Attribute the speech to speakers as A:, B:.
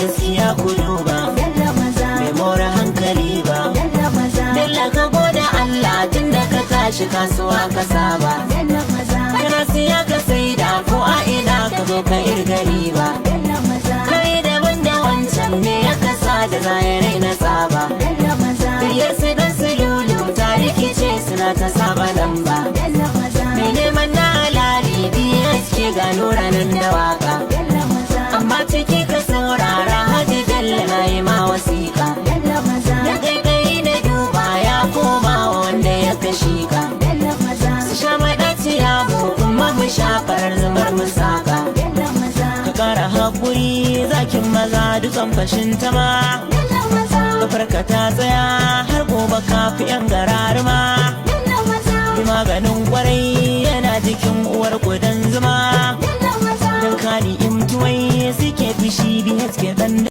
A: gaskiya ku duba bai more hankali ba dalla ka gode Allah tunda ka tashi kasuwa ka saba kana siya ka saida ko a ina ka zo ka irgari ba kai daban da wancan ne ya kasa da zayarai na tsaba biyar su dan su lulu ta rikice suna ta saba lamba mai neman na halali biya suke gano ranar da waka amma ciki ka saurara Haji Bello na yi ma wasiƙa da kai na duba ya koma wanda ya kashi ka su sha maɗaciya mu kuma mu shafar zumar mu saka ka ƙara haƙuri zakin maza dutsen fashin tama kafarka ta tsaya har gobe kafi yan gararuma maganin kwarai yana jikin uwar kudan zuma don kani imtuwai suke fishi biya suke